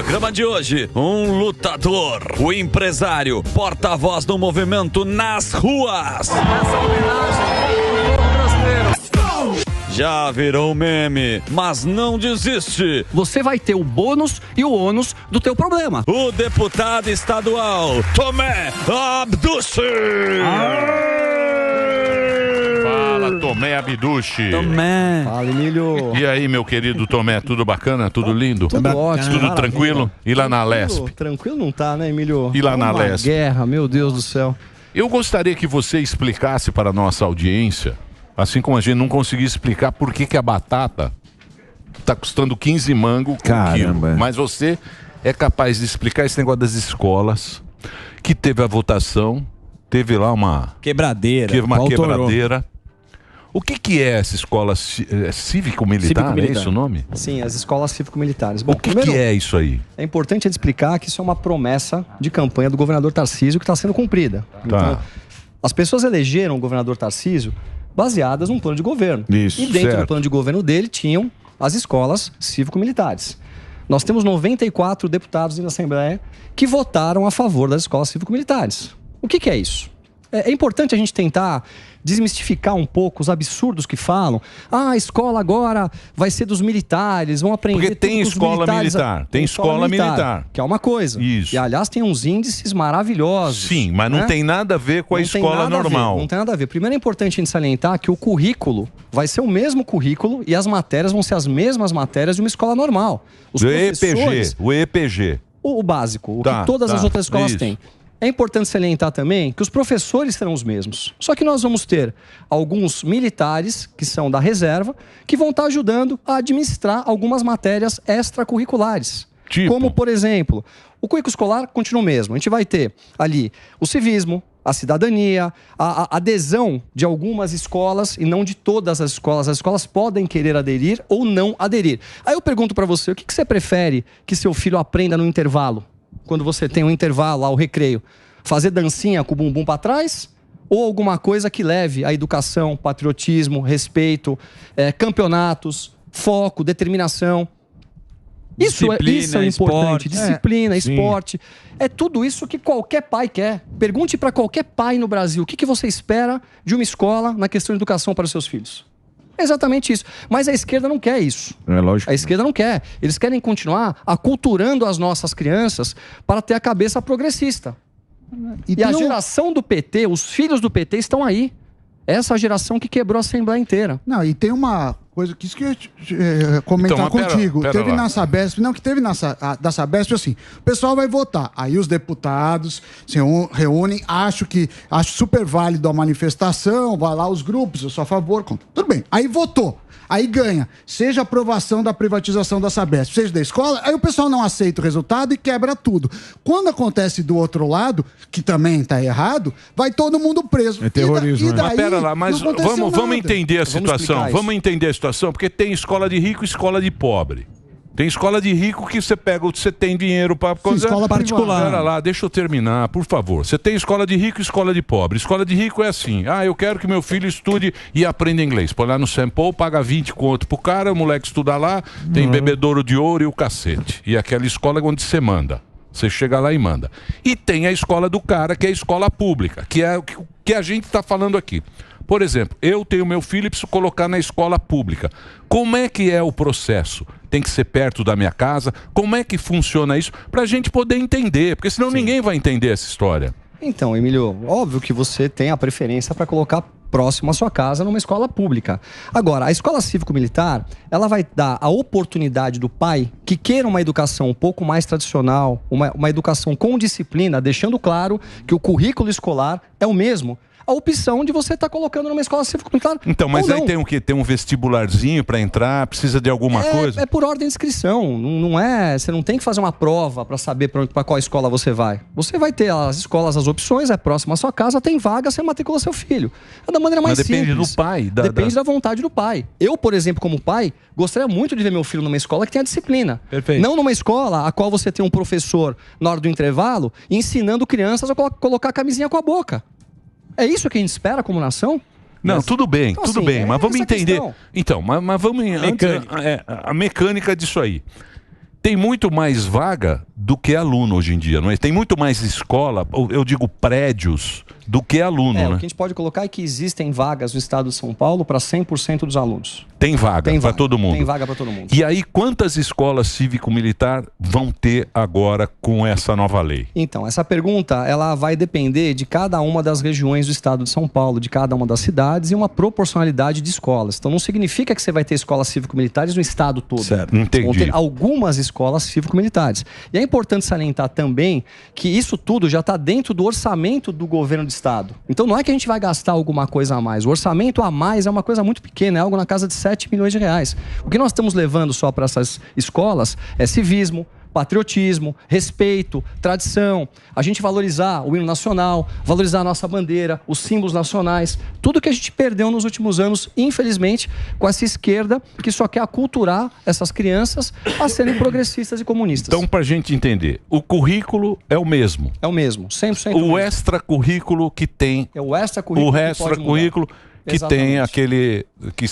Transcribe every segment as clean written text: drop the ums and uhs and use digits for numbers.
programa de hoje, um lutador, o empresário, porta-voz do movimento nas ruas. Essa homenagem brasileiro. Já virou meme, mas não desiste. Você vai ter o bônus e o ônus do teu problema. O deputado estadual, Tomé Abduche. Fala, Tomé Abduche. Tomé. Fala, Emílio. E aí, meu querido Tomé, tudo bacana? Tudo lindo? Tudo ótimo. Tudo Maravilha. tranquilo? E lá na Lesp? Tranquilo não tá, né, Emílio? E lá na Lesp? Guerra, meu Deus do céu. Eu gostaria que você explicasse para a nossa audiência, assim como a gente não conseguia explicar por que a batata está custando 15 mangos por quilo. Mas você é capaz de explicar esse negócio das escolas, que teve a votação, teve lá uma quebradeira. Quebradeira. O que é essa escola cívico-militar? É esse o nome? Sim, as escolas cívico-militares. Bom, O que é isso aí? É importante explicar que isso é uma promessa de campanha do governador Tarcísio que está sendo cumprida. Então, as pessoas elegeram o governador Tarcísio baseadas num plano de governo. Isso, e dentro certo. do plano de governo dele tinham as escolas cívico-militares. Nós temos 94 deputados na Assembleia que votaram a favor das escolas cívico-militares. O que é isso? É importante a gente tentar desmistificar um pouco os absurdos que falam. Ah, a escola agora vai ser dos militares, vão aprender Porque tem tudo com os escola militares. militar, tem escola militar. Que é uma coisa. Isso. E, aliás, tem uns índices maravilhosos. Sim, mas não tem nada a ver com a Não tem escola nada a ver, normal. não tem nada a ver. Primeiro é importante a gente salientar que o currículo vai ser o mesmo currículo e as matérias vão ser as mesmas matérias de uma escola normal. Os professores, o EPG. o básico, o que todas as outras escolas têm. É importante salientar também que os professores serão os mesmos. Só que nós vamos ter alguns militares, que são da reserva, que vão estar ajudando a administrar algumas matérias extracurriculares. Tipo? Como, por exemplo, o currículo escolar continua o mesmo. A gente vai ter ali o civismo, a cidadania, a adesão de algumas escolas e não de todas as escolas. As escolas podem querer aderir ou não aderir. Aí eu pergunto para você, o que você prefere que seu filho aprenda no intervalo? Quando você tem um intervalo lá, o recreio, fazer dancinha com o bumbum para trás? Ou alguma coisa que leve a educação, patriotismo, respeito, campeonatos, foco, determinação? Isso é importante. Esporte. Disciplina, esporte. É tudo isso que qualquer pai quer. Pergunte para qualquer pai no Brasil, o que você espera de uma escola na questão de educação para os seus filhos? É exatamente isso. Mas a esquerda não quer isso. É lógico. A esquerda não quer. Eles querem continuar aculturando as nossas crianças para ter a cabeça progressista. E a geração do PT, os filhos do PT estão aí. Essa geração que quebrou a Assembleia inteira. Não, e tem uma coisa que isso que eu ia comentar Então, mas contigo. pera Teve lá. na Sabesp, não, que teve da Sabesp assim, o pessoal vai votar. Aí os deputados se reúnem, acho super válido a manifestação, vai lá os grupos, eu sou a favor, contra. Tudo bem. Aí votou. Aí ganha, seja a aprovação da privatização da Sabesp, seja da escola, aí o pessoal não aceita o resultado e quebra tudo. Quando acontece do outro lado, que também está errado, vai todo mundo preso. É terrorismo, e daí, Mas pera lá, mas não aconteceu vamos nada. entender a situação. Vamos entender a situação, porque tem escola de rico e escola de pobre. Tem escola de rico que você tem dinheiro para coisa escola particular. Pera lá, deixa eu terminar, por favor. Você tem escola de rico e escola de pobre. Escola de rico é assim: eu quero que meu filho estude e aprenda inglês. Põe lá no Sample, paga 20 conto pro cara, o moleque estuda lá, tem bebedouro de ouro e o cacete. E aquela escola onde você manda. Você chega lá e manda. E tem a escola do cara, que é a escola pública, que é o que a gente está falando aqui. Por exemplo, eu tenho meu filho e preciso colocar na escola pública. Como é que é o processo? Tem que ser perto da minha casa? Como é que funciona isso? Para a gente poder entender, porque senão ninguém vai entender essa história. Então, Emílio, óbvio que você tem a preferência para colocar próximo à sua casa numa escola pública. Agora, a escola cívico-militar, ela vai dar a oportunidade do pai que queira uma educação um pouco mais tradicional, uma educação com disciplina, deixando claro que o currículo escolar é o mesmo. A opção de você estar colocando numa escola cívico-militar. Então, mas aí tem o quê? Tem um vestibularzinho para entrar? Precisa de alguma coisa? É por ordem de inscrição. Não é. Você não tem que fazer uma prova para saber para qual escola você vai. Você vai ter as escolas, as opções, é próximo à sua casa, tem vaga, você matricula seu filho. É da maneira mais simples. Depende do pai. Depende da vontade do pai. Eu, por exemplo, como pai, gostaria muito de ver meu filho numa escola que tenha disciplina. Perfeito. Não numa escola a qual você tem um professor na hora do intervalo ensinando crianças a colocar a camisinha com a boca. É isso que a gente espera como nação? Não, tudo bem, então, tudo assim, bem, mas vamos essa entender. questão. Então, mas vamos Mecânica. a mecânica disso aí. tem muito mais vaga do que aluno hoje em dia, não é? Tem muito mais escola, eu digo prédios, do que aluno, né? O que a gente pode colocar é que existem vagas no estado de São Paulo para 100% dos alunos. Tem vaga para todo mundo. Tem vaga para todo mundo. E aí, quantas escolas cívico-militar vão ter agora com essa nova lei? Então, essa pergunta, ela vai depender de cada uma das regiões do estado de São Paulo, de cada uma das cidades e uma proporcionalidade de escolas. Então, não significa que você vai ter escolas cívico-militares no estado todo. Certo, entendi. Vão ter algumas escolas cívico-militares. E é importante salientar também que isso tudo já está dentro do orçamento do governo do estado. Então, não é que a gente vai gastar alguma coisa a mais. O orçamento a mais é uma coisa muito pequena, é algo na casa de 7 milhões de reais. O que nós estamos levando só para essas escolas é civismo, patriotismo, respeito, tradição, a gente valorizar o hino nacional, valorizar a nossa bandeira, os símbolos nacionais, tudo que a gente perdeu nos últimos anos, infelizmente, com essa esquerda que só quer aculturar essas crianças a serem progressistas e comunistas. Então, para a gente entender, o currículo é o mesmo. É o mesmo, 100% o extracurrículo que tem... É o extracurrículo que tem aquele...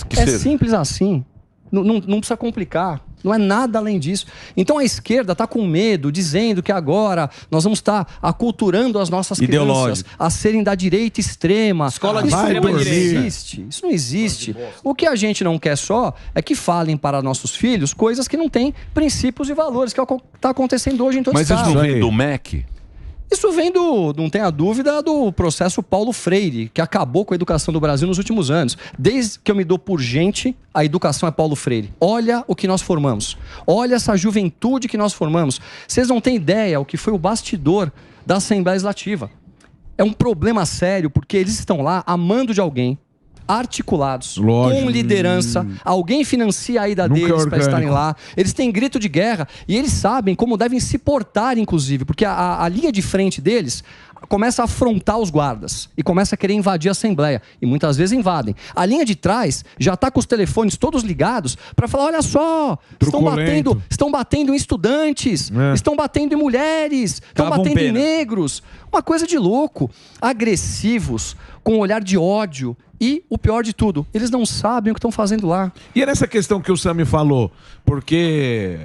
É simples assim. Não precisa complicar. Não é nada além disso. Então a esquerda está com medo, dizendo que agora nós vamos estar aculturando as nossas crianças a serem da direita extrema. Escola de isso extrema não direita. existe. Isso não existe. O que a gente não quer só é que falem para nossos filhos coisas que não têm princípios e valores, que é o que está acontecendo hoje em todo o estado. Mas isso não vem do MEC? Isso vem não tenha dúvida, do processo Paulo Freire, que acabou com a educação do Brasil nos últimos anos. Desde que eu me dou por gente, a educação é Paulo Freire. Olha o que nós formamos. Olha essa juventude que nós formamos. Vocês não têm ideia o que foi o bastidor da Assembleia Legislativa. É um problema sério, porque eles estão lá a mando de alguém, articulados, com liderança, alguém financia a ida deles para estarem lá, eles têm grito de guerra e eles sabem como devem se portar, inclusive, porque a linha de frente deles começa a afrontar os guardas e começa a querer invadir a Assembleia, e muitas vezes invadem. A linha de trás já está com os telefones todos ligados para falar, olha só, estão batendo em estudantes, estão batendo em mulheres, estão batendo em negros, uma coisa de louco, agressivos, com um olhar de ódio. E o pior de tudo, eles não sabem o que estão fazendo lá. E é nessa questão que o Sami falou, porque,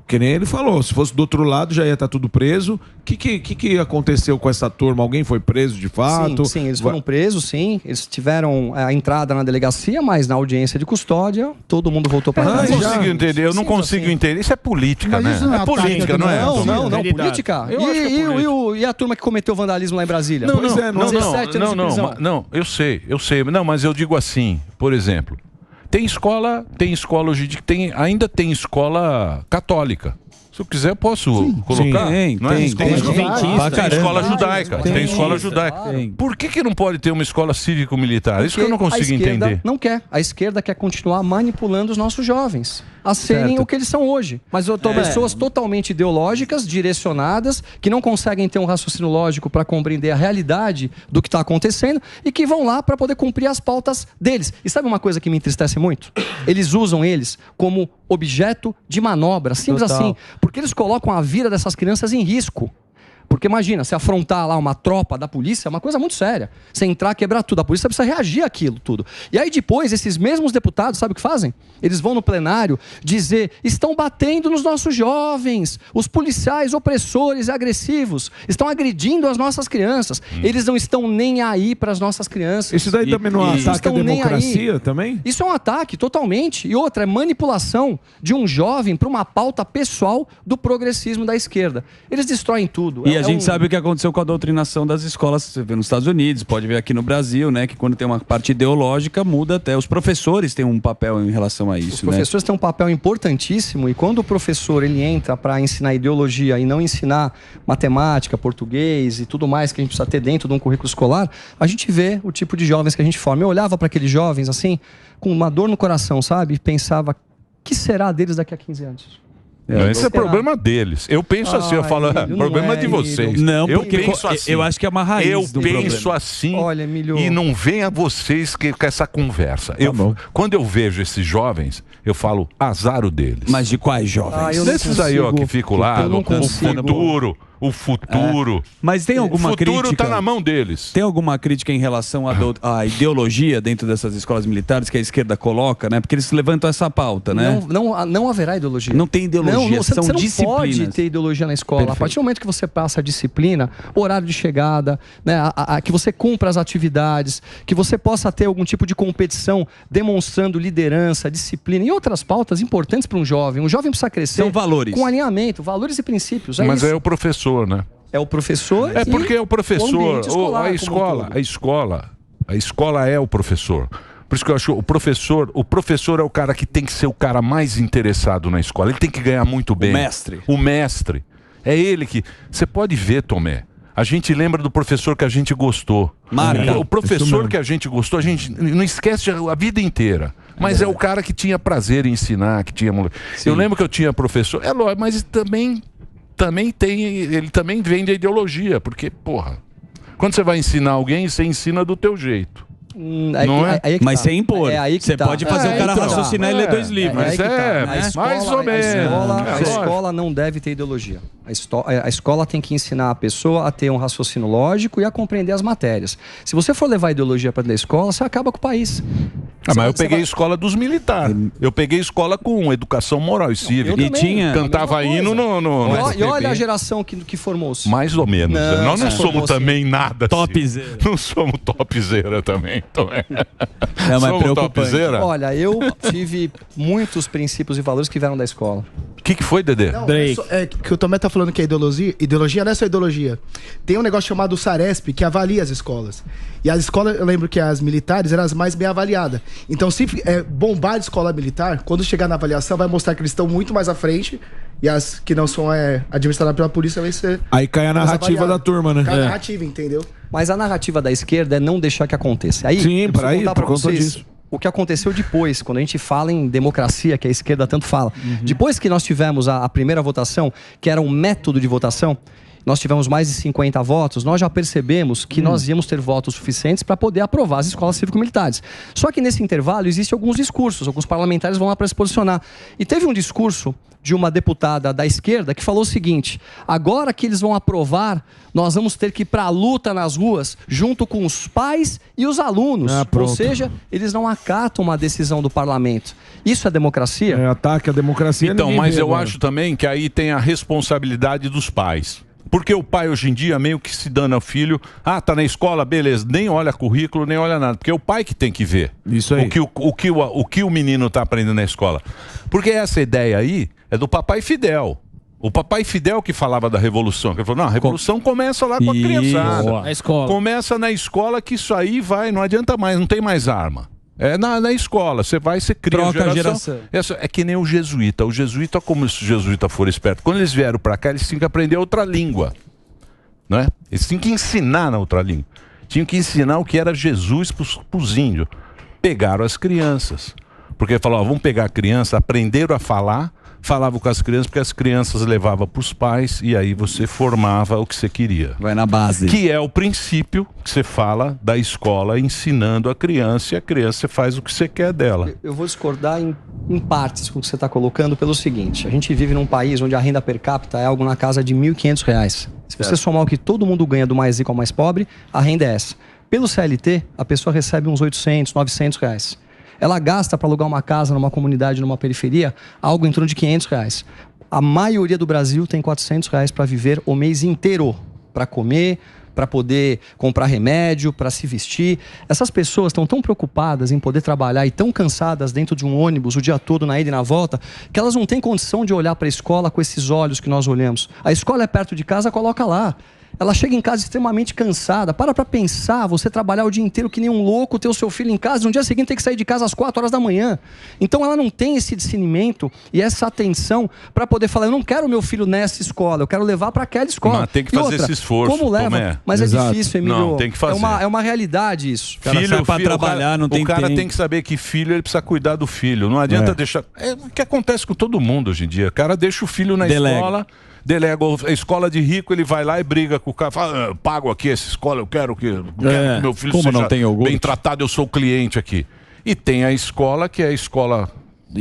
que nem ele falou, se fosse do outro lado já ia estar tudo preso. O que aconteceu com essa turma? Alguém foi preso de fato? Sim, eles foram presos, sim. Eles tiveram a entrada na delegacia, mas na audiência de custódia, todo mundo voltou para casa. Eu não consigo entender, eu não consigo entender. Isso é política, né? Isso não é É política, não é? Não, política. E a turma que cometeu vandalismo lá em Brasília? Não, eu sei. Não, mas eu digo assim, por exemplo, tem escola hoje de ainda tem escola católica. Se eu quiser, eu posso colocar. Tem escola judaica. Tem escola judaica. Por que não pode ter uma escola cívico-militar? Isso que eu não consigo entender. Não quer. A esquerda quer continuar manipulando os nossos jovens a serem o que eles são hoje. Mas eu tô pessoas totalmente ideológicas, direcionadas, que não conseguem ter um raciocínio lógico para compreender a realidade do que está acontecendo e que vão lá para poder cumprir as pautas deles. E sabe uma coisa que me entristece muito? Eles usam eles como objeto de manobra, simples assim, porque eles colocam a vida dessas crianças em risco. Porque imagina, se afrontar lá uma tropa da polícia é uma coisa muito séria. Você entrar, quebrar tudo, a polícia precisa reagir àquilo tudo. E aí depois, esses mesmos deputados, sabe o que fazem? Eles vão no plenário dizer, estão batendo nos nossos jovens, os policiais opressores e agressivos estão agredindo as nossas crianças. Eles não estão nem aí para as nossas crianças. Isso daí também não é ataque à democracia também? Isso é um ataque, totalmente. E outra, é manipulação de um jovem para uma pauta pessoal do progressismo da esquerda. Eles destroem tudo. E a gente sabe o que aconteceu com a doutrinação das escolas, você vê nos Estados Unidos, pode ver aqui no Brasil, né? Que quando tem uma parte ideológica, muda até. Os professores têm um papel em relação a isso, Os professores têm um papel importantíssimo, e quando o professor ele entra para ensinar ideologia e não ensinar matemática, português e tudo mais que a gente precisa ter dentro de um currículo escolar, a gente vê o tipo de jovens que a gente forma. Eu olhava para aqueles jovens assim, com uma dor no coração, sabe? E pensava, o que será deles daqui a 15 anos? Esse é problema deles. Eu penso assim, eu falo, problema de vocês. Não, eu penso assim. Eu acho que é uma raiz do problema. Eu penso assim. Olha, Emílio, e não venha vocês com essa conversa. Quando eu vejo esses jovens, eu falo, azar o deles. Mas de quais jovens? eu não Desses aí, ó, que ficam lá, eu não no futuro. o futuro. Mas tem alguma O futuro crítica? está na mão deles. Tem alguma crítica em relação à ideologia dentro dessas escolas militares que a esquerda coloca, né? Porque eles levantam essa pauta, né? Não haverá ideologia. Não tem ideologia, você são não disciplinas. pode ter ideologia na escola. Perfeito. A partir do momento que você passa a disciplina, horário de chegada, né, que você cumpra as atividades, que você possa ter algum tipo de competição demonstrando liderança, disciplina e outras pautas importantes para um jovem. Um jovem precisa crescer São valores. com alinhamento, valores e princípios. Mas isso. é o professor, né? É o professor. É porque é o professor, ambiente escolar a escola é o professor. Por isso que eu acho o professor é o cara que tem que ser o cara mais interessado na escola. Ele tem que ganhar muito bem. O mestre. É ele que... Você pode ver, Tomé. A gente lembra do professor que a gente gostou. Marca. O professor que a gente gostou, a gente não esquece a vida inteira. Mas é o cara que tinha prazer em ensinar, que tinha... Eu lembro que eu tinha professor... É lógico, mas também tem... Ele também vem da ideologia. Porque, porra... Quando você vai ensinar alguém, você ensina do teu jeito. Não é? Mas sem impor. Você tá. pode fazer o cara raciocinar e ler 2 livros. Mas mais ou menos. A escola não deve ter ideologia. A escola tem que ensinar a pessoa a ter um raciocínio lógico e a compreender as matérias. Se você for levar ideologia para dentro da escola, você acaba com o país. Mas eu peguei escola dos militares. Eu peguei escola com educação moral e cívica. E tinha... Cantava hino no E olha a geração que formou-se. Mais ou menos. Nós não somos também nada. Topzera. Não somos topzera também. Então mas somos preocupante. topzera? Olha, eu tive muitos princípios e valores que vieram da escola. O que foi, Dedê? Não, que o Tomé tá falando que é ideologia não é só ideologia. Tem um negócio chamado Saresp que avalia as escolas. E as escolas, eu lembro que as militares eram as mais bem avaliadas. Então, se bombar a escola militar, quando chegar na avaliação, vai mostrar que eles estão muito mais à frente. E as que não são administradas pela polícia vai ser... Aí cai a narrativa da turma, né? Cai a narrativa, entendeu? Mas a narrativa da esquerda é não deixar que aconteça. Aí, sim, eu preciso aí, contar por pra conta vocês disso. o que aconteceu depois, quando a gente fala em democracia, que a esquerda tanto fala. Depois que nós tivemos a primeira votação, que era um método de votação, nós tivemos mais de 50 votos, nós já percebemos que nós íamos ter votos suficientes para poder aprovar as escolas cívico-militares. Só que nesse intervalo existem alguns discursos, alguns parlamentares vão lá para se posicionar. E teve um discurso de uma deputada da esquerda que falou o seguinte: agora que eles vão aprovar, nós vamos ter que ir para a luta nas ruas, junto com os pais e os alunos. Ou seja, eles não acatam uma decisão do parlamento. Isso é democracia? É ataque à democracia. Então, ninguém mas vê eu agora. acho também que aí tem a responsabilidade dos pais. Porque o pai hoje em dia meio que se dana ao filho. Ah, tá na escola, beleza. Nem olha currículo, nem olha nada. Porque é o pai que tem que ver isso aí. o que o menino tá aprendendo na escola. Porque essa ideia aí é do papai Fidel. O papai Fidel que falava da revolução. Que ele falou, não, a revolução começa lá com a criançada. Na escola. Começa na escola que isso aí vai, não adianta mais, não tem mais arma. É na escola, você vai, você cria Troca a geração. É que nem o jesuíta. O jesuíta, como se o jesuíta for esperto, quando eles vieram para cá, eles tinham que aprender outra língua. Não é? Eles tinham que ensinar na outra língua. Tinham que ensinar o que era Jesus para os índios. Pegaram as crianças. Porque falaram, vamos pegar a criança, aprenderam a falar, falavam com as crianças, porque as crianças levavam para os pais e aí você formava o que você queria. Vai na base. Que é o princípio que você fala da escola ensinando a criança e a criança faz o que você quer dela. Eu vou discordar em partes com o que você está colocando pelo seguinte: a gente vive num país onde a renda per capita é algo na casa de R$ 1.500. Se você somar o que todo mundo ganha do mais rico ao mais pobre, a renda é essa. Pelo CLT, a pessoa recebe uns R$800, R$900. Ela gasta para alugar uma casa numa comunidade, numa periferia, algo em torno de R$500. A maioria do Brasil tem R$400 para viver o mês inteiro, para comer, para poder comprar remédio, para se vestir. Essas pessoas estão tão preocupadas em poder trabalhar e tão cansadas dentro de um ônibus o dia todo, na ida e na volta, que elas não têm condição de olhar para a escola com esses olhos que nós olhamos. A escola é perto de casa, coloca lá. Ela chega em casa extremamente cansada. Para pensar, você trabalhar o dia inteiro que nem um louco, ter o seu filho em casa, no dia seguinte tem que sair de casa às 4 horas da manhã. Então ela não tem esse discernimento e essa atenção para poder falar, eu não quero meu filho nessa escola, eu quero levar para aquela escola. Mas tem que fazer esse esforço. Como leva? Tomé. Mas Exato. É difícil, Emílio. Não, tem que fazer. É uma realidade isso. Filho para trabalhar, não tem O cara tempo. tem que saber que filho, ele precisa cuidar do filho. Não adianta deixar... É o que acontece com todo mundo hoje em dia. O cara deixa o filho na escola... Delega a escola de rico, ele vai lá e briga com o cara, fala, pago aqui essa escola, eu quero que meu filho como seja não tem bem tratado, eu sou o cliente aqui. E tem a escola que é a escola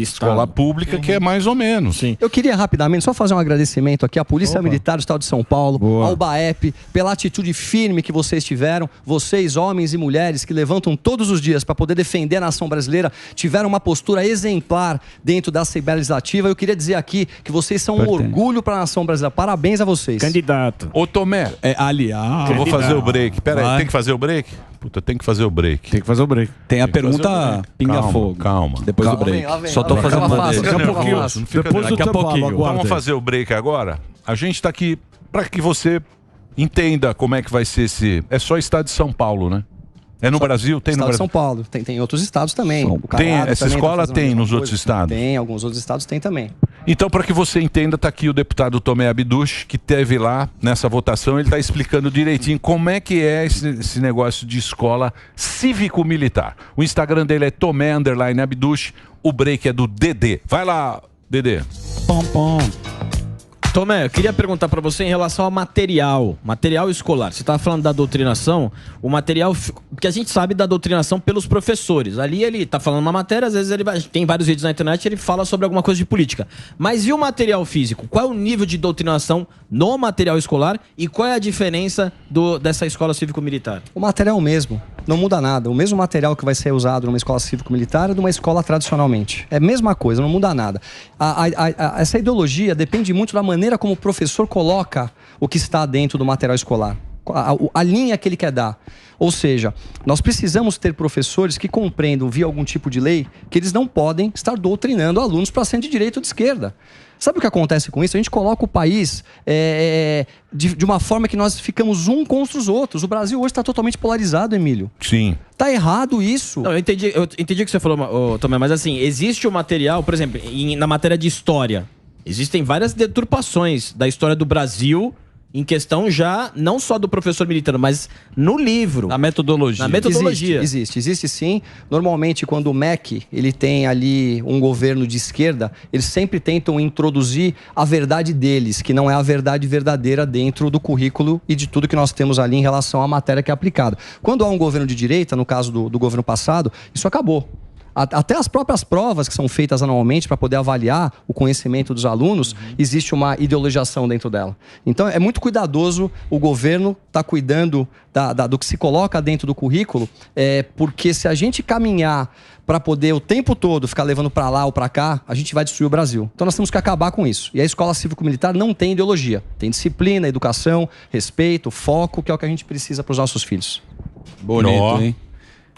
Escola pública que é mais ou menos. Sim. Eu queria rapidamente só fazer um agradecimento aqui à Polícia Militar do Estado de São Paulo, ao BAEP, pela atitude firme que vocês tiveram. Vocês, homens e mulheres, que levantam todos os dias para poder defender a nação brasileira, tiveram uma postura exemplar dentro da Assembleia Legislativa. Eu queria dizer aqui que vocês são um orgulho para a nação brasileira. Parabéns a vocês. Candidato. Ô, Tomé. Aliás. Eu vou fazer o break. Pera aí, tem que fazer o break? Puta, tem que fazer o break. Tem que fazer o break. Tem a pergunta pinga-fogo. Calma. Depois do break. Só tô fazendo uma Daqui a pouquinho. Depois do pouquinho. Vamos fazer o break agora? A gente tá aqui para que você entenda como é que vai ser esse... É só estado de São Paulo, né? É no Brasil? Tem no Estado de Brasil? São Paulo. Tem outros estados também. Tem, essa escola tem nos outros estados? Tem, alguns outros estados tem também. Então, para que você entenda, está aqui o deputado Tomé Abduch, que teve lá nessa votação, ele está explicando direitinho como é que é esse negócio de escola cívico-militar. O Instagram dele é Tomé_Abduch, o break é do Dedê. Vai lá, Dedê. Pom. Tomé, eu queria perguntar para você em relação ao material escolar. Você estava falando da doutrinação, o material que a gente sabe da doutrinação pelos professores. Ali ele está falando uma matéria, às vezes tem vários vídeos na internet, ele fala sobre alguma coisa de política. Mas e o material físico? Qual é o nível de doutrinação no material escolar e qual é a diferença dessa escola cívico-militar? O material é o mesmo, não muda nada. O mesmo material que vai ser usado numa escola cívico-militar é de uma escola tradicionalmente. É a mesma coisa, não muda nada. Essa ideologia depende muito da maneira como o professor coloca o que está dentro do material escolar, a linha que ele quer dar. Ou seja, nós precisamos ter professores que compreendam via algum tipo de lei que eles não podem estar doutrinando alunos para ser de direita ou de esquerda. Sabe o que acontece com isso? A gente coloca o país de uma forma que nós ficamos um contra os outros. O Brasil hoje está totalmente polarizado, Emílio. Sim. Tá errado isso. Não, eu entendi o que você falou, Tomé, mas assim, existe o material, por exemplo, na matéria de história, existem várias deturpações da história do Brasil em questão já, não só do professor militar, mas no livro. Na metodologia. Existe sim. Normalmente, quando o MEC ele tem ali um governo de esquerda, eles sempre tentam introduzir a verdade deles, que não é a verdade verdadeira dentro do currículo e de tudo que nós temos ali em relação à matéria que é aplicada. Quando há um governo de direita, no caso do governo passado, isso acabou. Até as próprias provas que são feitas anualmente para poder avaliar o conhecimento dos alunos, existe uma ideologização dentro dela. Então é muito cuidadoso o governo estar cuidando do que se coloca dentro do currículo, porque se a gente caminhar para poder o tempo todo ficar levando para lá ou para cá, a gente vai destruir o Brasil. Então nós temos que acabar com isso. E a escola cívico-militar não tem ideologia. Tem disciplina, respeito, foco, que é o que a gente precisa para os nossos filhos. Bonito, hein?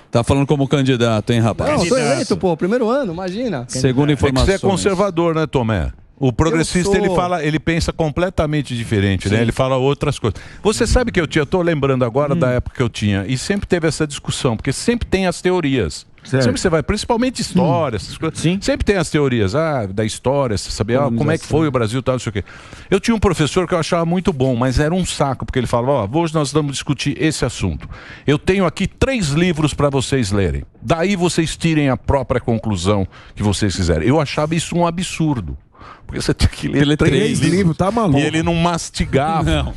Tá falando como candidato, hein, rapaz? Não, tô eleito, primeiro ano, imagina. Segundo informações. É que você é conservador, né, Tomé? O progressista, ele pensa completamente diferente, né? Ele fala outras coisas. Você sabe que eu tô lembrando agora da época que eu tinha, e sempre teve essa discussão, porque sempre tem as teorias. Certo. Sempre você vai, principalmente história, essas coisas. Sim. Sempre tem as teorias, da história, você sabia como é que foi o Brasil, tal, não sei o quê. Eu tinha um professor que eu achava muito bom, mas era um saco, porque ele falava, hoje nós vamos discutir esse assunto. Eu tenho aqui 3 livros para vocês lerem. Daí vocês tirem a própria conclusão que vocês quiserem. Eu achava isso um absurdo. Porque você tinha que ler 3 livros, tá maluco. E ele não mastigava. Não.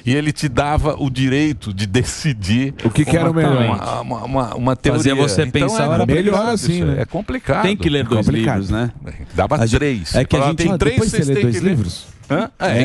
E ele te dava o direito de decidir o que era o melhor. Uma teoria. Fazia você pensar, era melhor assim, né? É complicado. Tem que ler 2 livros, né? Dava 3. É que a gente tem 3, depois você lê 2 livros?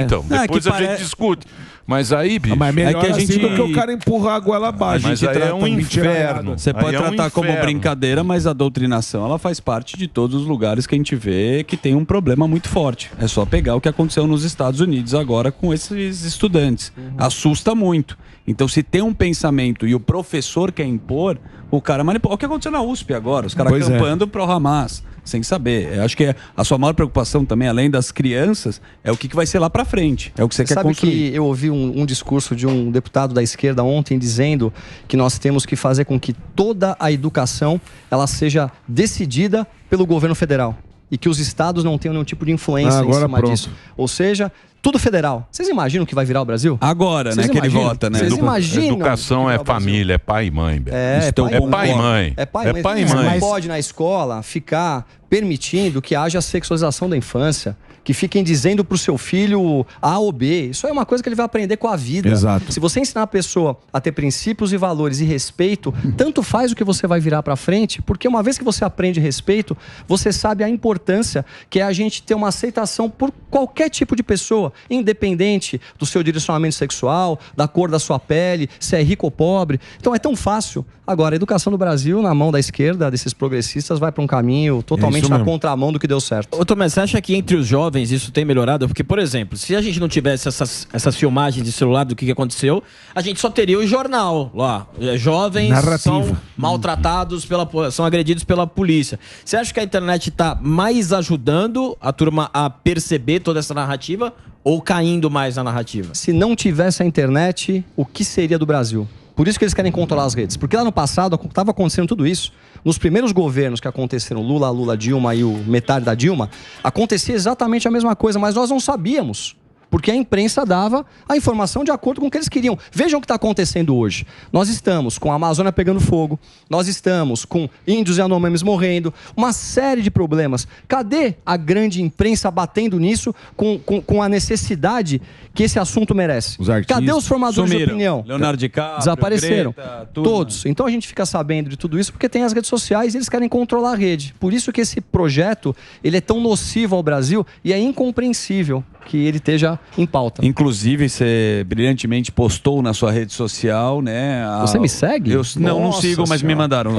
Então, depois a gente discute. Mas aí, bicho... Mas melhor que a gente... do que o cara empurra a goela abaixo. Mas aí é um inferno. Você pode tratar como brincadeira, mas a doutrinação ela faz parte de todos os lugares que a gente vê que tem um problema muito forte. É só pegar o que aconteceu nos Estados Unidos agora com esses estudantes. Assusta muito. Então, se tem um pensamento e o professor quer impor, o cara manipula. O que aconteceu na USP agora? Os caras acampando pro Hamas, sem saber. Eu acho que a sua maior preocupação também, além das crianças, é o que vai ser lá pra frente. É o que você quer construir. Sabe que eu ouvi um discurso de um deputado da esquerda ontem dizendo que nós temos que fazer com que toda a educação ela seja decidida pelo governo federal. E que os estados não tenham nenhum tipo de influência em cima disso. Ou seja, Tudo federal. Vocês imaginam que vai virar o Brasil? Agora, Vocês né, que ele imaginam? vota, né? Vocês imaginam? Educação é família, é pai e mãe. Beto. É pai e mãe. É pai e mãe. Você não pode, na escola, ficar permitindo que haja sexualização da infância, que fiquem dizendo pro seu filho A ou B. Isso é uma coisa que ele vai aprender com a vida. Exato. Se você ensinar a pessoa a ter princípios e valores e respeito, tanto faz o que você vai virar pra frente, porque uma vez que você aprende respeito, você sabe a importância que é a gente ter uma aceitação por qualquer tipo de pessoa, independente do seu direcionamento sexual, da cor da sua pele, se é rico ou pobre. Então é tão fácil. Agora, a educação do Brasil, na mão da esquerda, desses progressistas, vai para um caminho totalmente na contramão do que deu certo. Ô, Tomé, você acha que entre os jovens isso tem melhorado? Porque, por exemplo, se a gente não tivesse essas filmagens de celular do que aconteceu, a gente só teria o jornal lá. Jovens são maltratados, são agredidos pela polícia. Você acha que a internet está mais ajudando a turma a perceber toda essa narrativa ou caindo mais na narrativa? Se não tivesse a internet, o que seria do Brasil? Por isso que eles querem controlar as redes. Porque lá no passado estava acontecendo tudo isso. Nos primeiros governos que aconteceram, Lula, Dilma e metade da Dilma, acontecia exatamente a mesma coisa, mas nós não sabíamos. Porque a imprensa dava a informação de acordo com o que eles queriam. Vejam o que está acontecendo hoje. Nós estamos com a Amazônia pegando fogo, nós estamos com índios e anomames morrendo, uma série de problemas. Cadê a grande imprensa batendo nisso com a necessidade que esse assunto merece? Os artistas Cadê os formadores de sumiram. opinião? Leonardo DiCaprio, Desapareceram. Greta, turma. Todos. Então a gente fica sabendo de tudo isso porque tem as redes sociais e eles querem controlar a rede. Por isso que esse projeto ele é tão nocivo ao Brasil e é incompreensível que ele esteja em pauta. Inclusive, você brilhantemente postou na sua rede social, né? Você me segue? Não sigo, mas me mandaram.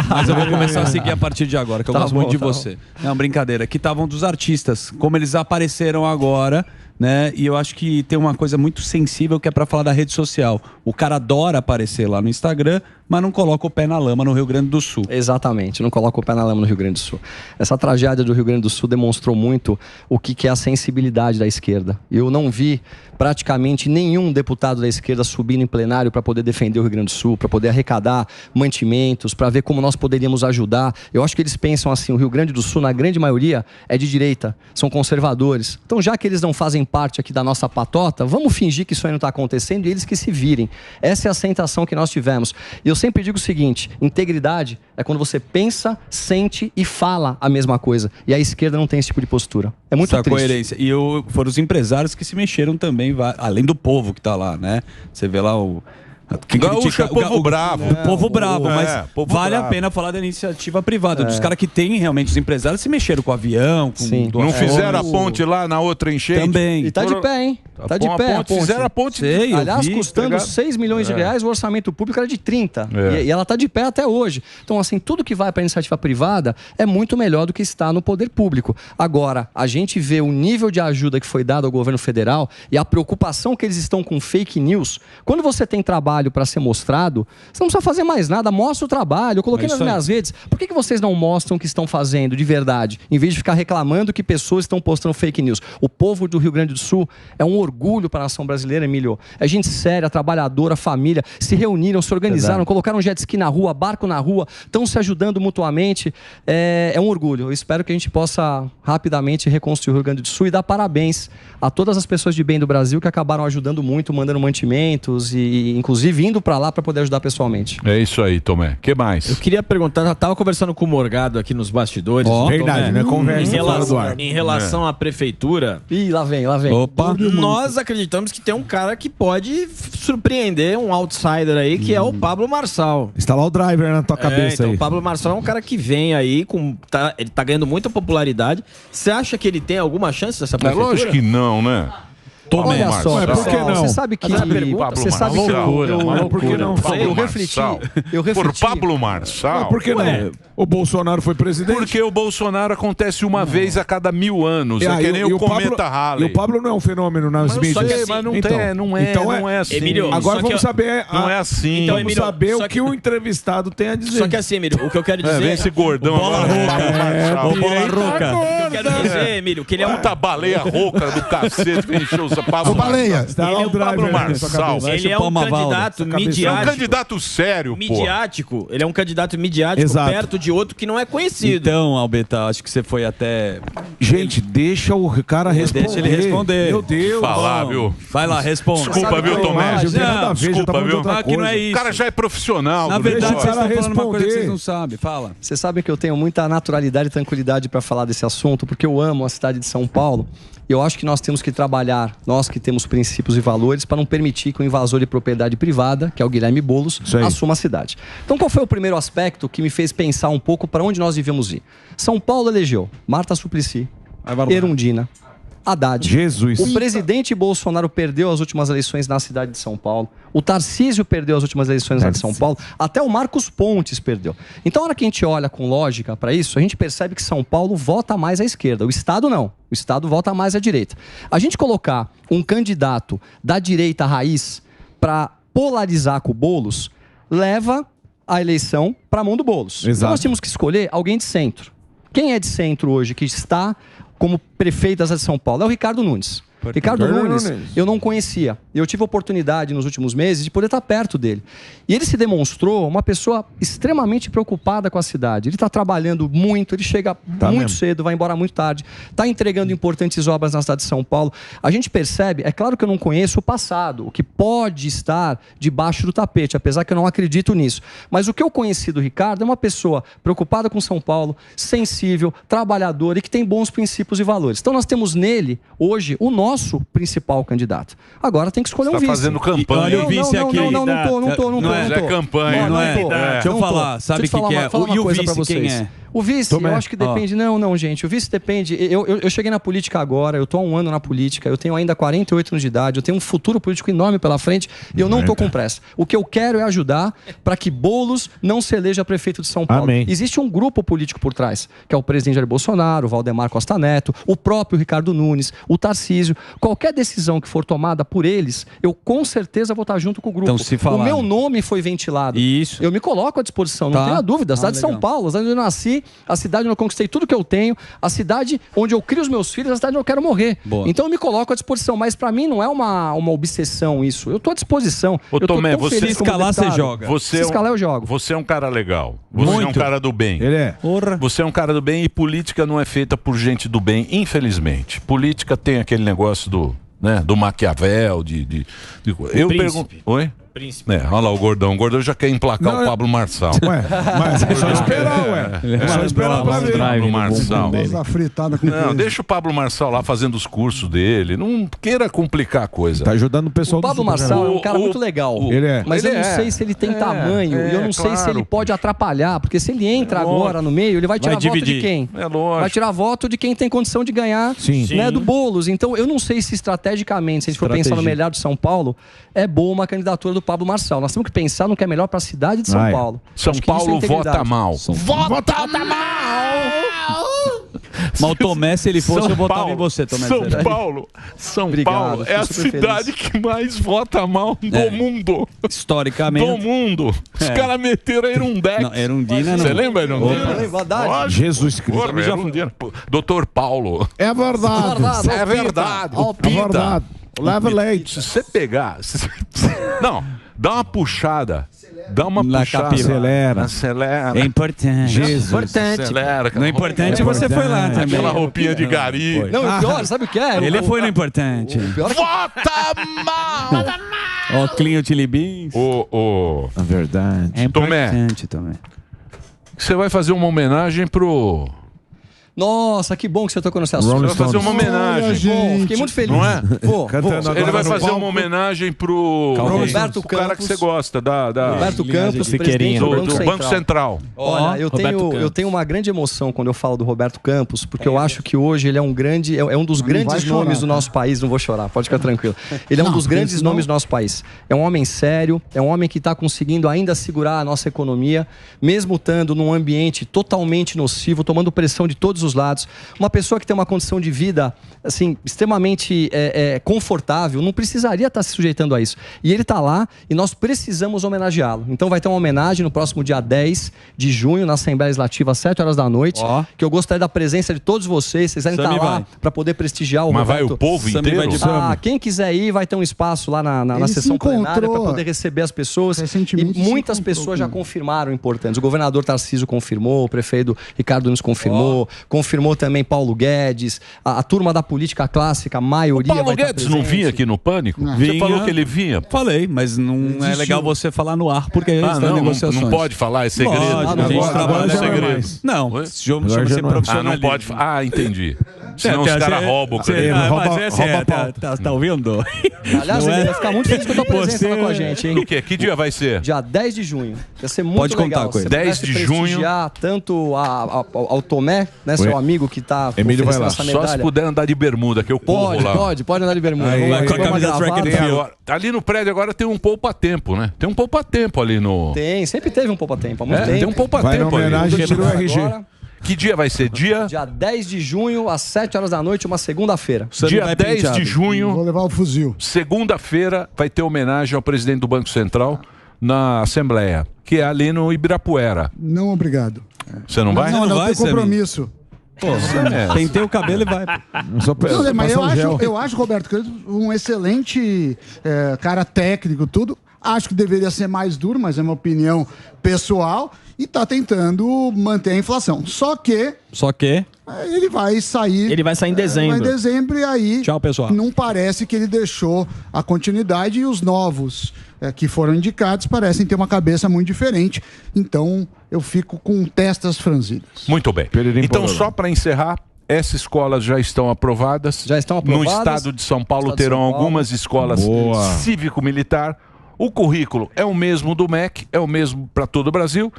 Mas eu vou começar a seguir a partir de agora, que eu gosto muito de você. Não, brincadeira. Que estavam dos artistas, como eles apareceram agora, né? E eu acho que tem uma coisa muito sensível que é pra falar da rede social. O cara adora aparecer lá no Instagram, mas não coloca o pé na lama no Rio Grande do Sul. Exatamente, não coloca o pé na lama no Rio Grande do Sul. Essa tragédia do Rio Grande do Sul demonstrou muito o que é a sensibilidade da esquerda. Eu não vi praticamente nenhum deputado da esquerda subindo em plenário para poder defender o Rio Grande do Sul, para poder arrecadar mantimentos, para ver como nós poderíamos ajudar. Eu acho que eles pensam assim, o Rio Grande do Sul, na grande maioria, é de direita, são conservadores. Então, já que eles não fazem parte aqui da nossa patota, vamos fingir que isso aí não está acontecendo e eles que se virem. Essa é a sensação que nós tivemos. E eu sempre digo o seguinte, integridade é quando você pensa, sente e fala a mesma coisa. E a esquerda não tem esse tipo de postura. É muito Essa triste. coerência. E foram os empresários que se mexeram também, além do povo que tá lá, né? Você vê lá o... Gaúcho é povo bravo. O povo bravo, mas povo vale bravo. a pena falar da iniciativa privada, dos caras que tem realmente, os empresários se mexeram com o avião, com Não fizeram a ponte lá na outra enchente? Também. E tá de pé, hein? Tá de pé a ponte. Fizeram a ponte. Sei, Aliás, vi, custando pegado. 6 milhões de reais, o orçamento público era de 30. É. E ela está de pé até hoje. Então, assim, tudo que vai para a iniciativa privada é muito melhor do que está no poder público. Agora, a gente vê o nível de ajuda que foi dado ao governo federal e a preocupação que eles estão com fake news. Quando você tem trabalho para ser mostrado, você não precisa fazer mais nada, mostra o trabalho. Eu coloquei nas minhas redes. Por que vocês não mostram o que estão fazendo de verdade, em vez de ficar reclamando que pessoas estão postando fake news? O povo do Rio Grande do Sul é um orgulho para a nação brasileira, Emílio. É gente séria, trabalhadora, família, se reuniram, se organizaram, colocaram jet ski na rua, barco na rua, estão se ajudando mutuamente. É um orgulho. Eu espero que a gente possa rapidamente reconstruir o Rio Grande do Sul e dar parabéns a todas as pessoas de bem do Brasil que acabaram ajudando muito, mandando mantimentos e inclusive indo para lá para poder ajudar pessoalmente. É isso aí, Tomé. Que mais? Eu queria perguntar, eu tava conversando com o Morgado aqui nos bastidores. Verdade, né? Conversa fora do ar. Em relação à prefeitura, Ih, lá vem, lá vem. Opa. nós acreditamos que tem um cara que pode surpreender, um outsider aí, que é o Pablo Marçal. Instalar o driver na tua cabeça então, aí. o Pablo Marçal é um cara que vem aí, ele tá ganhando muita popularidade. Você acha que ele tem alguma chance dessa É prefeitura? lógico que não, né? Olha só, Mas por que pessoal, não? você sabe que Pablo você sabe que Marçal. Por que não? eu refleti. Por Pablo Marçal. Por que não? O Bolsonaro foi presidente. Porque o Bolsonaro acontece uma vez a cada 1000 anos. É que nem o cometa Halley. E o Pablo não é um fenômeno nas mídias. Só que assim, mas não é assim. Emílio, Agora só que vamos saber. Não é assim. Então, Vamos Emílio, saber só o que o entrevistado tem a dizer. Só que assim, Emílio, o que eu quero dizer... Vem esse gordão agora. Pablo Marçal. O que eu quero dizer, Emílio, que ele é um... Puta baleia rouca do cacete que encheu o Pablo Ô, baleia. Está lá Ele é o o Pablo driver na sua Marçal. cabeça. Ele é um candidato É um midiático. candidato sério, pô. Midiático. Ele é um candidato midiático Exato. perto de de outro que não é conhecido. Então, Albeta, acho que você foi até... Gente, deixa o cara responder. Deixa ele responder. Meu Deus. Falar, Bom, viu? Vai lá, responde. Desculpa, viu, Tomé? Não tem nada a ver, já tá Desculpa, falando de viu? outra Que não é coisa. isso. O cara já é profissional. Na do verdade, negócio. vocês estão falando uma coisa que vocês responder. não sabem. Fala. Você sabe que eu tenho muita naturalidade e tranquilidade para falar desse assunto, porque eu amo a cidade de São Paulo. E eu acho que nós temos que trabalhar, nós que temos princípios e valores, para não permitir que o invasor de propriedade privada, que é o Guilherme Boulos, assuma a cidade. Então, qual foi o primeiro aspecto que me fez pensar um pouco para onde nós devíamos ir? São Paulo elegeu Marta Suplicy, Erundina, Haddad. Jesus. O presidente Bolsonaro perdeu as últimas eleições na cidade de São Paulo. O Tarcísio perdeu as últimas eleições na cidade de São Paulo. Até o Marcos Pontes perdeu. Então, na hora que a gente olha com lógica para isso, a gente percebe que São Paulo vota mais à esquerda. O Estado não. O Estado vota mais à direita. A gente colocar um candidato da direita raiz para polarizar com o Boulos leva a eleição para a mão do Boulos. Exato. Então, nós temos que escolher alguém de centro. Quem é de centro hoje que está como prefeito da cidade de São Paulo? É o Ricardo Nunes. Ricardo Nunes, eu não conhecia. Eu tive a oportunidade nos últimos meses de poder estar perto dele. E ele se demonstrou uma pessoa extremamente preocupada com a cidade. Ele está trabalhando muito, ele chega muito cedo, vai embora muito tarde, está entregando importantes obras na cidade de São Paulo. A gente percebe, é claro que eu não conheço o passado, o que pode estar debaixo do tapete, apesar que eu não acredito nisso. Mas o que eu conheci do Ricardo é uma pessoa preocupada com São Paulo, sensível, trabalhadora e que tem bons princípios e valores. Então nós temos nele, hoje, o nosso principal candidato. Agora tem que escolher um vice. Tá fazendo campanha. Olha o vice aqui. Não tô. É campanha. Não é. Deixa eu falar. Sabe o que é? E o vice quem é? O vice, eu acho que depende... Não, gente. O vice depende... Eu cheguei na política agora, eu tô há 1 ano na política, eu tenho ainda 48 anos de idade, eu tenho um futuro político enorme pela frente e eu não tô com pressa. O que eu quero é ajudar para que Boulos não se eleja prefeito de São Paulo. Amém. Existe um grupo político por trás, que é o presidente Jair Bolsonaro, o Valdemar Costa Neto, o próprio Ricardo Nunes, o Tarcísio. Qualquer decisão que for tomada por eles, eu com certeza vou estar junto com o grupo. Então, se falar... O meu nome foi ventilado. Isso. Eu me coloco à disposição, não tenha dúvida. A cidade de São Paulo, a cidade onde eu nasci, a cidade onde eu conquistei tudo que eu tenho, a cidade onde eu crio os meus filhos, a cidade onde eu quero morrer. Boa. Então eu me coloco à disposição, mas pra mim não é uma obsessão isso. Eu tô à disposição. Ô, eu tô Tomé, tão você feliz como escalar, você deputado. joga. Você Se escalar, eu jogo. Você é um cara legal. Você é um cara do bem. Ele é. Porra. Você é um cara do bem e política não é feita por gente do bem, infelizmente. Política tem aquele negócio do Maquiavel, eu pergunto. Oi? Príncipe. Olha lá o Gordão. O Gordão já quer emplacar o Pablo Marçal. Ué, mas é só esperar, ué. É só esperar pra ver. Pablo Marçal. Nossa, fritada com Não, queijo. deixa o Pablo Marçal lá fazendo os cursos dele. Não queira complicar a coisa. Tá ajudando o pessoal O Pablo Marçal é um cara muito legal. Ele é. Mas Ele eu não é. sei se ele tem tamanho e eu não sei se ele pode atrapalhar, porque se ele entra agora no meio, ele vai tirar voto dividir. de quem? É lógico. Vai tirar voto de quem tem condição de ganhar, né, do Boulos. Então eu não sei se estrategicamente, se a gente for pensar no melhor de São Paulo, é boa uma candidatura do Pablo Marçal. Nós temos que pensar no que é melhor para a cidade de São Paulo. São Acho que isso é Paulo integridade. vota mal. Vota mal! Mas o Tomé, se ele fosse, eu votava em você, Tomé. São Obrigado, Paulo é a fico super cidade que mais vota mal do mundo. Historicamente. Do mundo. Os caras meteram a Erundex. Não, Erundina não. Você lembra Erundina? Verdade. Jesus Cristo. Porra, Erundina. Doutor Paulo. É verdade. É verdade. É verdade. Leva leite. Se você pegar... Não, dá uma puxada. Dá uma Na puxada. Acelera. Acelera. É importante. Jesus. Acelera. No importante você foi lá também. Aquela roupinha de gari. Não, o pior, sabe o que é? Ele foi no importante. Vota mal! Ó, Clean Chili Beans. É verdade. É Tomé. importante, Tomé. Você vai fazer uma homenagem pro... Nossa, que bom que você tocou nesse assunto. Rolling Você vai fazer uma Stones. homenagem. Bom, fiquei muito feliz. Não é? Vou. Cantando agora Ele vai no fazer palco. uma homenagem pro Roberto o cara que Campos. você gosta, Roberto Campos, Siqueirinha. presidente do Banco Central. Olha, eu tenho uma grande emoção quando eu falo do Roberto Campos, porque eu acho que hoje ele é um grande, é um dos grandes nomes do nosso país. Não vou chorar, pode ficar tranquilo. Ele é um dos grandes nomes do nosso país. É um homem sério, é um homem que está conseguindo ainda segurar a nossa economia, mesmo estando num ambiente totalmente nocivo, tomando pressão de todos todos os lados. Uma pessoa que tem uma condição de vida assim, extremamente confortável, não precisaria estar se sujeitando a isso. E ele está lá e nós precisamos homenageá-lo. Então vai ter uma homenagem no próximo dia 10 de junho, na Assembleia Legislativa, às 7 horas da noite, que eu gostaria da presença de todos vocês. Vocês devem estar lá para poder prestigiar o Mas Roberto. vai o povo inteiro? Quem quiser ir, vai ter um espaço lá na sessão plenária para poder receber as pessoas. E muitas pessoas já confirmaram importantes. O governador Tarcísio confirmou, o prefeito Ricardo Nunes confirmou, confirmou também Paulo Guedes, a turma da política clássica, a maioria. O Paulo Guedes não vinha aqui no Pânico? Você falou que ele vinha. Falei, mas não é legal você falar no ar porque está em negociações. Não pode falar, é segredo. Pode, a gente trabalha no segredo. Não, chama-se profissionalismo. Não pode falar. Ah, entendi. Senão os caras roubam o crédito. Tá ouvindo? Aliás, ele vai ficar muito feliz com a tua presença lá com a gente, hein? O quê? Que dia vai ser? Dia 10 de junho. Vai ser muito Pode legal. contar com ele. 10 de junho. Tanto ao Tomé, né, seu amigo que tá Emílio vai lá. Só se puder andar de bermuda, que eu corro lá. Pode andar de bermuda. Vai com a camisa track and field. Ali no prédio agora tem um poupa-tempo, né? Tem um poupa-tempo ali no... Tem, sempre teve um poupa-tempo. Há muito tempo. Tem um poupa-tempo ali. Agora, que dia vai ser? Dia 10 de junho, às 7 horas da noite, uma segunda-feira. Dia 10 de junho. Vou levar o fuzil. Segunda-feira vai ter homenagem ao presidente do Banco Central na Assembleia, que é ali no Ibirapuera. Não, obrigado. Você não vai? Não vai, tem compromisso. Pentei o cabelo e vai. Mas eu acho, Roberto, que um excelente cara técnico, tudo. Acho que deveria ser mais duro, mas é uma opinião pessoal. E está tentando manter a inflação. Só que ele vai sair... Ele vai sair em dezembro. Vai em dezembro e aí... Tchau, pessoal. Não parece que ele deixou a continuidade e os novos que foram indicados parecem ter uma cabeça muito diferente. Então, eu fico com testas franzidas. Muito bem. Então, só para encerrar, essas escolas já estão aprovadas. Já estão aprovadas. No estado de São Paulo terão algumas escolas cívico-militar. O currículo é o mesmo do MEC, é o mesmo para todo o Brasil.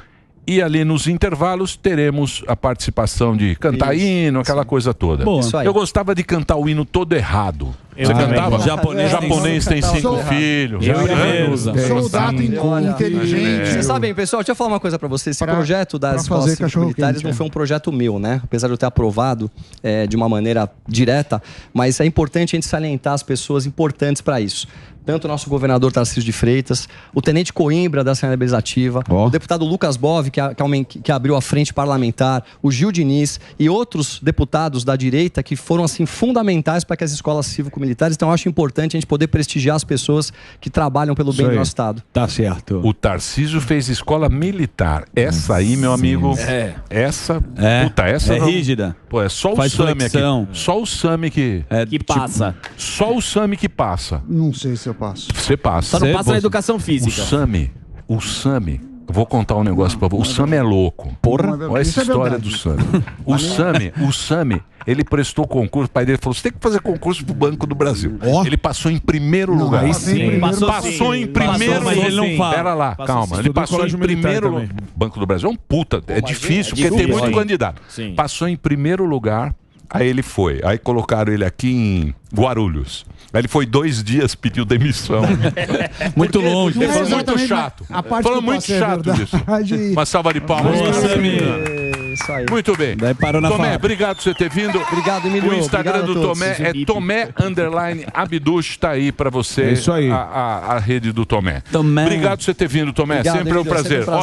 E ali nos intervalos teremos a participação de cantar hino, aquela coisa toda. Eu gostava de cantar o hino todo errado. Você cantava? Japonês tem 5 filhos. Soldado inteligente. Vocês sabem, pessoal, deixa eu falar uma coisa pra vocês. Esse projeto das escolas militares não foi um projeto meu, né? Apesar de eu ter aprovado de uma maneira direta, mas é importante a gente salientar as pessoas importantes para isso. Tanto o nosso governador Tarcísio de Freitas, o tenente Coimbra da Assembleia Legislativa, o deputado Lucas Bove, que abriu a frente parlamentar, o Gil Diniz e outros deputados da direita que foram assim fundamentais para que as escolas cívico-militares. Então eu acho importante a gente poder prestigiar as pessoas que trabalham pelo bem do nosso estado. Tá certo. O Tarcísio fez escola militar. Essa aí, meu amigo, essa é rígida. Pô, é só o SAMI aqui. Só o SAMI que passa. Só o SAMI que passa. Não sei se eu passo. Você passa. Só não passa na educação física. O SAMI, vou contar um negócio pra você. O SAMI é louco. Porra. Olha essa história do SAMI. O SAMI, ele prestou concurso, o pai dele falou, você tem que fazer concurso pro Banco do Brasil. Ele passou em primeiro lugar. Passou em primeiro lugar. Ele não fala. Pera lá, calma. Ele passou em primeiro lugar. Banco do Brasil é um puta, é difícil, porque tem muito candidato. Passou em primeiro lugar, aí ele foi. Aí colocaram ele aqui em Guarulhos. Aí ele foi 2 dias, pediu demissão. Muito longe. Ele falou muito chato. Falou muito chato disso. Uma salva de palmas. Isso aí. Muito bem. Daí parou na Tomé, obrigado por você ter vindo. Obrigado, Emílio. O Instagram do Tomé é Tomé_Abduch, tá aí pra você. É isso aí. A rede do Tomé. Tomé. Obrigado por você ter vindo, Tomé. Obrigado, Sempre é um Emílio, prazer. sempre um prazer.